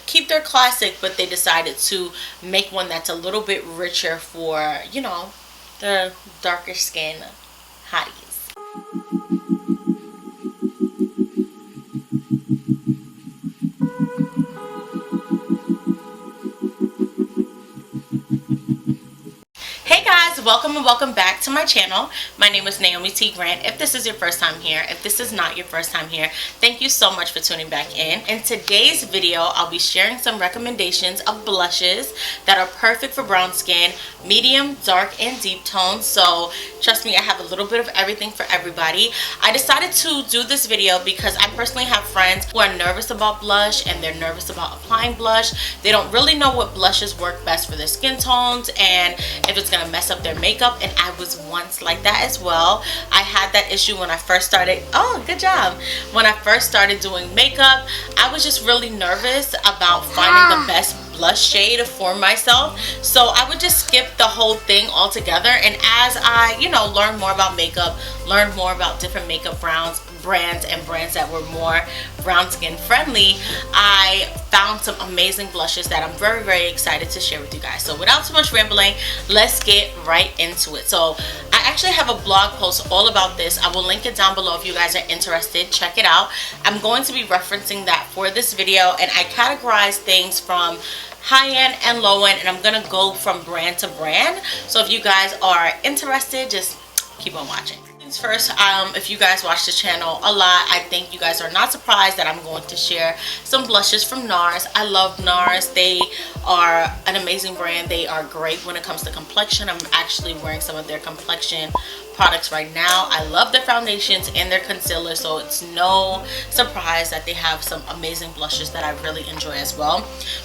keep their classic, but they decided to make one that's a little bit richer for, you know, the darker skin hotties. Hey guys, welcome and welcome back to my channel. My name is Naomi T. Grant. If this is your first time here, if this is not your first time here, thank you so much for tuning back in. In today's video, I'll be sharing some recommendations of blushes that are perfect for brown skin, medium, dark, and deep tones. So trust me, I have a little bit of everything for everybody. I decided to do this video because I personally have friends who are nervous about blush and they're nervous about applying blush. They don't really know what blushes work best for their skin tones and if it's gonna mess up their makeup, and I was once like that as well. I had that issue when I first started. Oh, good job. When I first started doing makeup, I was just really nervous about finding the best blush shade for myself, so I would just skip the whole thing altogether. And as I, you know, learned more about makeup, learned more about different makeup brands that were more brown skin friendly, I found some amazing blushes that I'm very, very excited to share with you guys. So without too much rambling, let's get right into it. So I actually have a blog post all about this. I will link it down below if you guys are interested. Check it out. I'm going to be referencing that for this video, and I categorize things from high-end and low-end, and I'm gonna go from brand to brand. So if you guys are interested, just keep on watching. First, if you guys watch the channel a lot, I think you guys are not surprised that I'm going to share some blushes from NARS. I love NARS. They are an amazing brand. They are great when it comes to complexion. I'm actually wearing some of their complexion products right now. I love their foundations and their concealer, so it's no surprise that they have some amazing blushes that I really enjoy as well.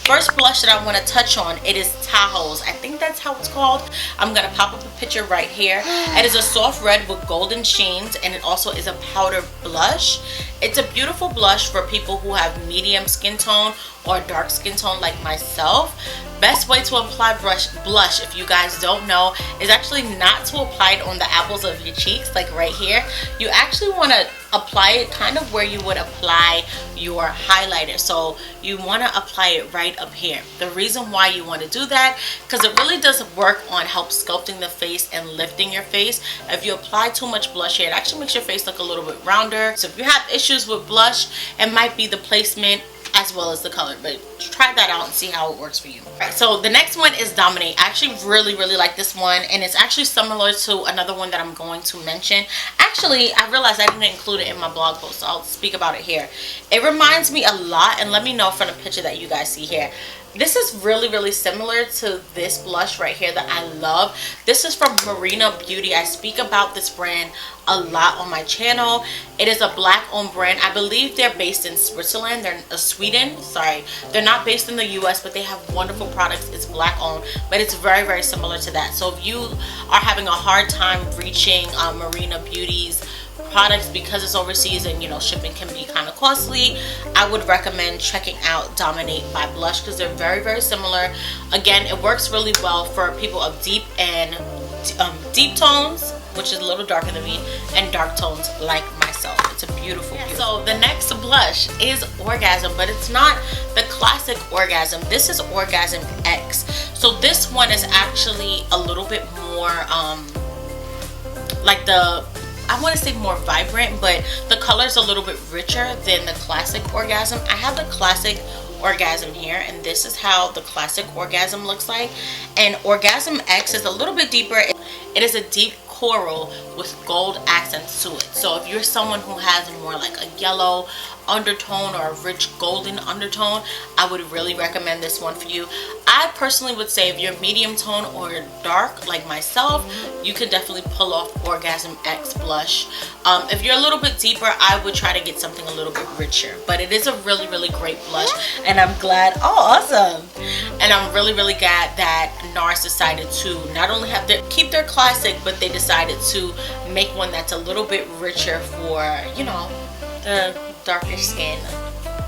First blush that I want to touch on, it is Tahoe's. I think that's how it's called. I'm gonna pop up a picture right here. It is a soft red with golden sheens, and it also is a powder blush. It's a beautiful blush for people who have medium skin tone or dark skin tone like myself. Best way to apply blush, if you guys don't know, is actually not to apply it on the apples of your cheeks, like right here. You actually want to apply it kind of where you would apply your highlighter. So you want to apply it right up here. The reason why you want to do that, because it really does work on help sculpting the face and lifting your face. If you apply too much blush here, it actually makes your face look a little bit rounder. So if you have issues with blush, it might be the placement as well as the color, but try that out and see how it works for you. Alright, so the next one is Dominate. I actually really like this one, and it's actually similar to another one that I'm going to mention. Actually, I realized I didn't include it in my blog post, so I'll speak about it here. It reminds me a lot, and let me know from the picture that you guys see here. This is really similar to this blush right here that I love. This is from Marina Beauty. I speak about this brand a lot on my channel. It is a black owned brand. I believe they're based in Switzerland. They're Sweden, sorry. They're not based in the US, but they have wonderful products. It's black owned, but it's very similar to that. So if you are having a hard time reaching Marina Beauty's products because it's overseas and, you know, shipping can be kind of costly, I would recommend checking out Dominate by Blush because they're very similar. Again, it works really well for people of deep and deep tones, which is a little darker than me, and dark tones like myself. It's a beautiful. So the next blush is Orgasm, but it's not the classic Orgasm. This is Orgasm X. So this one is actually a little bit more like the, I want to say more vibrant, but the color's a little bit richer than the classic Orgasm. I have the classic Orgasm here, and this is how the classic Orgasm looks like. And Orgasm X is a little bit deeper. It is a deep coral with gold accents to it. So if you're someone who has more like a yellow undertone or a rich golden undertone, I would really recommend this one for you. I personally would say if you're medium tone or dark like myself, you can definitely pull off Orgasm X blush. If you're a little bit deeper, I would try to get something a little bit richer, but it is a really great blush, and I'm glad. Oh, awesome. And I'm really glad that NARS decided to not only have keep their classic, but they decided to make one that's a little bit richer for, you know, the darker skin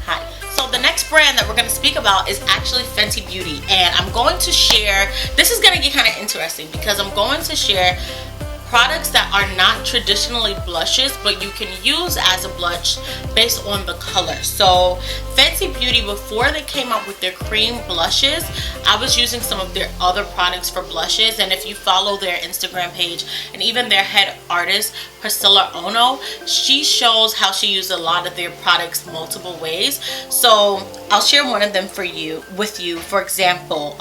hottie. So the next brand that we're going to speak about is actually Fenty Beauty, and I'm going to share, this is going to get kind of interesting because I'm going to share products that are not traditionally blushes, but you can use as a blush based on the color. So Fenty Beauty, before they came out with their cream blushes, I was using some of their other products for blushes. And if you follow their Instagram page and even their head artist Priscilla Ono, she shows how she used a lot of their products multiple ways. So I'll share one of them with you. For example,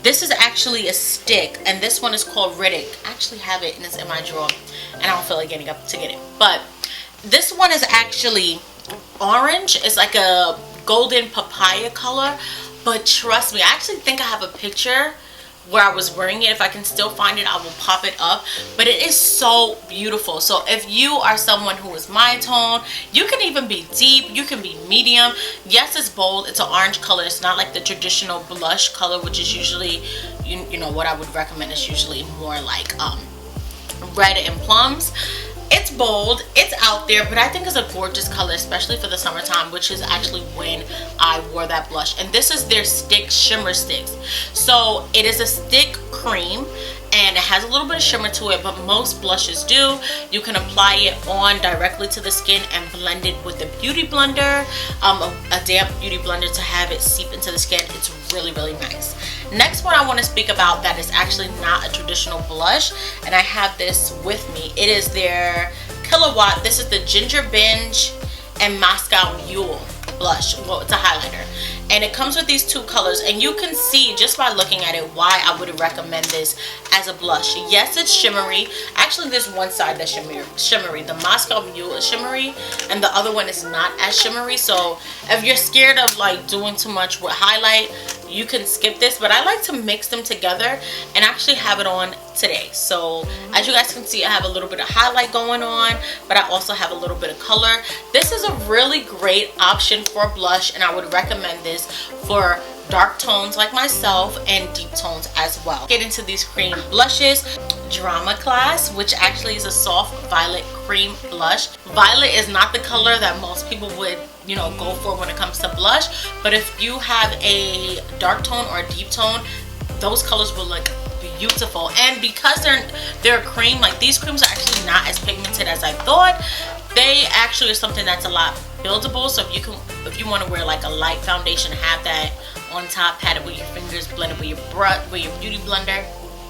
this is actually a stick, and this one is called Riddick. I actually have it and it's in my drawer, and I don't feel like getting up to get it. But this one is actually orange. It's like a golden papaya color, but trust me, I actually think I have a picture where I was wearing it. If I can still find it, I will pop it up. But it is so beautiful. So if you are someone who is my tone, you can even be deep, you can be medium. Yes, it's bold, it's an orange color. It's not like the traditional blush color, which is usually, you know, what I would recommend is usually more like red and plums. It's bold, it's out there, but I think it's a gorgeous color, especially for the summertime, which is actually when I wore that blush. And this is their stick shimmer sticks. So it is a stick cream, and it has a little bit of shimmer to it, but most blushes do. You can apply it on directly to the skin and blend it with a beauty blender, a damp beauty blender, to have it seep into the skin. It's really, really nice. Next one I want to speak about that is actually not a traditional blush, and I have this with me. It is their Kilowatt. This is the Ginger Binge and Moscow Mule blush. Well, it's a highlighter, and it comes with these two colors, and you can see just by looking at it why I would recommend this as a blush. Yes, it's shimmery. Actually, there's one side that's shimmery. The Moscow Mule is shimmery, and the other one is not as shimmery. So if you're scared of like doing too much with highlight, you can skip this, but I like to mix them together and actually have it on today. So as you guys can see, I have a little bit of highlight going on, but I also have a little bit of color. This is a really great option for blush, and I would recommend this for dark tones like myself and deep tones as well. Get into these cream blushes. Drama Class, which actually is a soft violet cream blush. Violet is not the color that most people would, you know, go for when it comes to blush, but if you have a dark tone or a deep tone, those colors will look beautiful. And because they're a cream, like these creams are actually not as pigmented as I thought. They actually are something that's a lot buildable. So if you want to wear like a light foundation, have that on top, pat it with your fingers, blend it with your brush, with your beauty blender.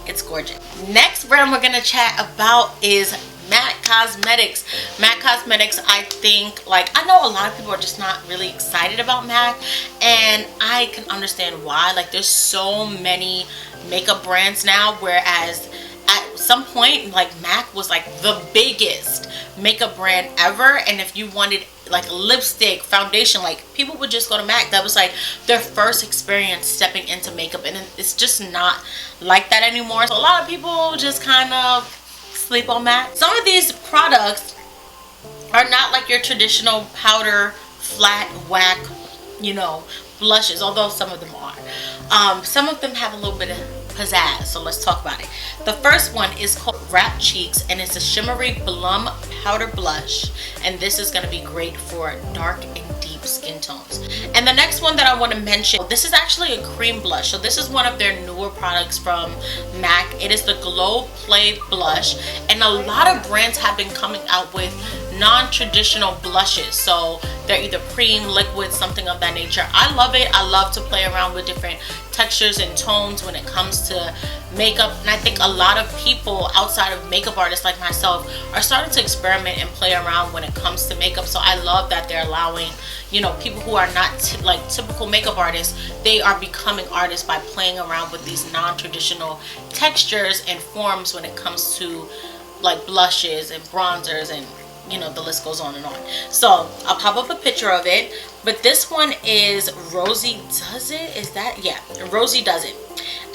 It's gorgeous. Next brand we're gonna chat about is MAC Cosmetics. MAC Cosmetics, I think, like, I know a lot of people are just not really excited about MAC, and I can understand why. Like, there's so many makeup brands now, whereas at some point, like, MAC was like the biggest makeup brand ever, and if you wanted like lipstick, foundation, like people would just go to MAC. That was like their first experience stepping into makeup, and it's just not like that anymore. So a lot of people just kind of sleep on MAC. Some of these products are not like your traditional powder, flat, whack, you know, blushes, although some of them are. Some of them have a little bit of pizzazz, so let's talk about it. The first one is called Wrap Cheeks, and it's a shimmery plum powder blush, and this is going to be great for dark and deep skin tones. And the next one that I want to mention, this is actually a cream blush. So this is one of their newer products from MAC. It is the Glow Play blush, and a lot of brands have been coming out with non-traditional blushes. So they're either cream, liquid, something of that nature. I love it. I love to play around with different textures and tones when it comes to makeup, and I think a lot of people outside of makeup artists like myself are starting to experiment and play around when it comes to makeup. So I love that they're allowing, you know, people who are not like typical makeup artists, they are becoming artists by playing around with these non-traditional textures and forms when it comes to like blushes and bronzers, and you know, the list goes on and on. So I'll pop up a picture of it, but this one is Rosie Does It. Is that? Yeah, Rosie Does It.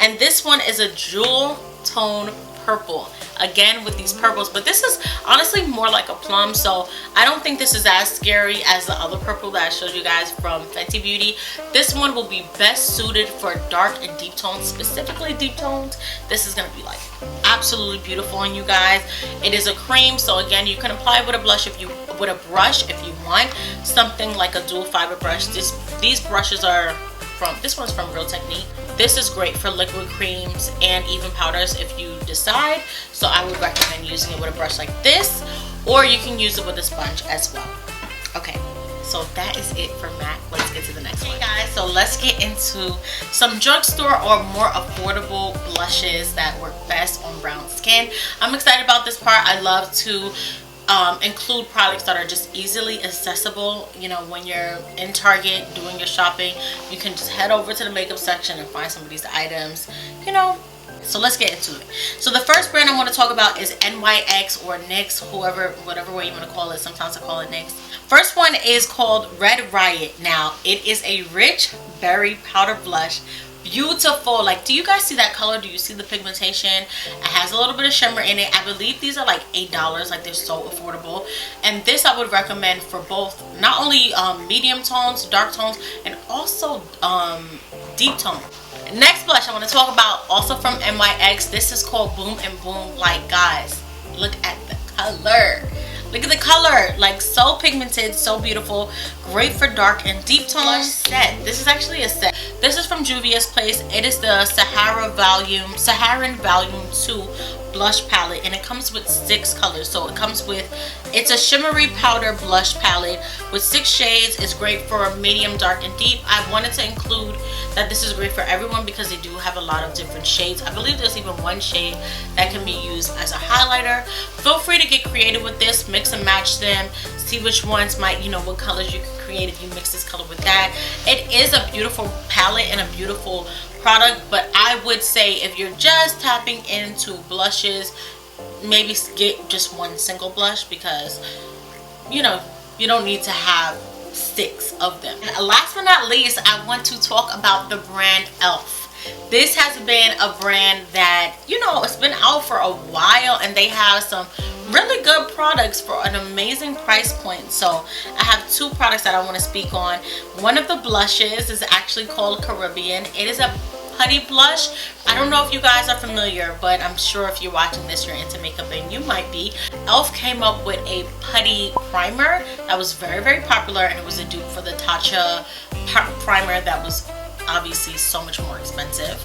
And this one is a jewel tone purple, again with these purples, but this is honestly more like a plum, so I don't think this is as scary as the other purple that I showed you guys from Fenty Beauty. This one will be best suited for dark and deep tones, specifically deep tones. This is going to be like absolutely beautiful on you guys. It is a cream, so again, you can apply it with a blush if you want something like a dual fiber brush. These brushes are this one's from Real Technique. This is great for liquid creams and even powders if you decide. So I would recommend using it with a brush like this, or you can use it with a sponge as well. Okay, so that is it for MAC. Let's get to the next one. Hey guys, so let's get into some drugstore or more affordable blushes that work best on brown skin. I'm excited about this part. I love to include products that are just easily accessible. You know, when you're in Target doing your shopping, you can just head over to the makeup section and find some of these items, you know. So let's get into it. So the first brand I want to talk about is NYX or NYX, whatever way you want to call it. Sometimes I call it NYX. First one is called Red Riot. Now, it is a rich berry powder blush. Beautiful. Like, do you guys see that color? Do you see the pigmentation? It has a little bit of shimmer in it. I believe these are like $8. Like, they're so affordable. And this I would recommend for both, not only medium tones, dark tones, and also deep tone. Next blush I want to talk about, also from NYX. This is called Boom and Boom. Like, guys, look at the color. Look at the color, like so pigmented, so beautiful, great for dark and deep tone. Set. This is actually a set. This is from Juvia's Place. It is the Saharan Volume 2 blush palette, and it comes with 6 colors. So it comes with, it's a shimmery powder blush palette with 6 shades. It's great for medium, dark, and deep. I wanted to include that this is great for everyone because they do have a lot of different shades. I believe there's even one shade that can be used as a highlighter. Feel free to get creative with this, mix and match them, see which ones might, you know, what colors you can create if you mix this color with that. It is a beautiful palette and a beautiful product, but I would say if you're just tapping into blushes, maybe get just one single blush, because you know, you don't need to have 6 of them. And last but not least, I want to talk about the brand e.l.f. This has been a brand that, you know, it's been out for a while, and they have some really good products for an amazing price point. So I have 2 products that I want to speak on. One of the blushes is actually called Caribbean. It is a putty blush. I don't know if you guys are familiar, but I'm sure if you're watching this, you're into makeup, and you might be. e.l.f. came up with a putty primer that was very, very popular, and it was a dupe for the Tatcha primer that was obviously so much more expensive.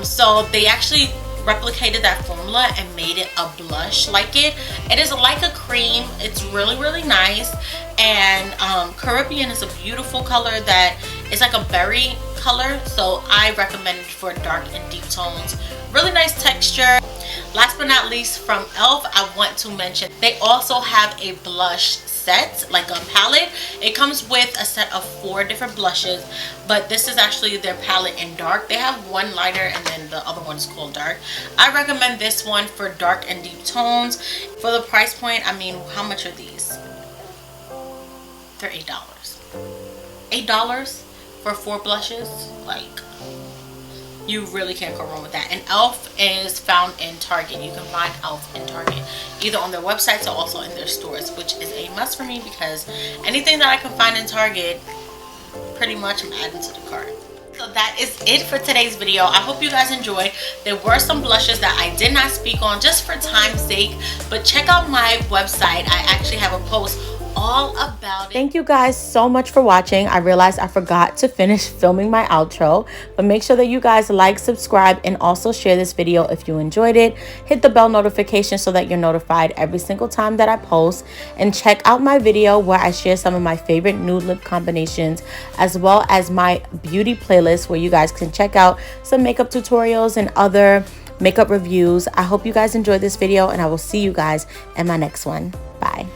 So they actually replicated that formula and made it a blush like it. It is like a cream. It's really, really nice. And Caribbean is a beautiful color that is like a berry color. So I recommend it for dark and deep tones. Really nice texture. Last but not least, from e.l.f., I want to mention they also have a blush set, like a palette. It comes with a set of 4 different blushes, but this is actually their palette in dark. They have one lighter and then the other one is called dark. I recommend this one for dark and deep tones. For the price point, I mean, how much are these? They're $8. $8 for 4 blushes? Like, you really can't go wrong with that. And e.l.f. is found in Target. You can find e.l.f. in Target, either on their websites or also in their stores, which is a must for me because anything that I can find in Target, pretty much I'm adding to the cart. So that is it for today's video. I hope you guys enjoyed. There were some blushes that I did not speak on just for time's sake, but check out my website. I actually have a post all about it. Thank you guys so much for watching. I realized I forgot to finish filming my outro, but make sure that you guys like, subscribe, and also share this video if you enjoyed it. Hit the bell notification so that you're notified every single time that I post, and check out my video where I share some of my favorite nude lip combinations, as well as my beauty playlist where you guys can check out some makeup tutorials and other makeup reviews. I hope you guys enjoyed this video, and I will see you guys in my next one. Bye.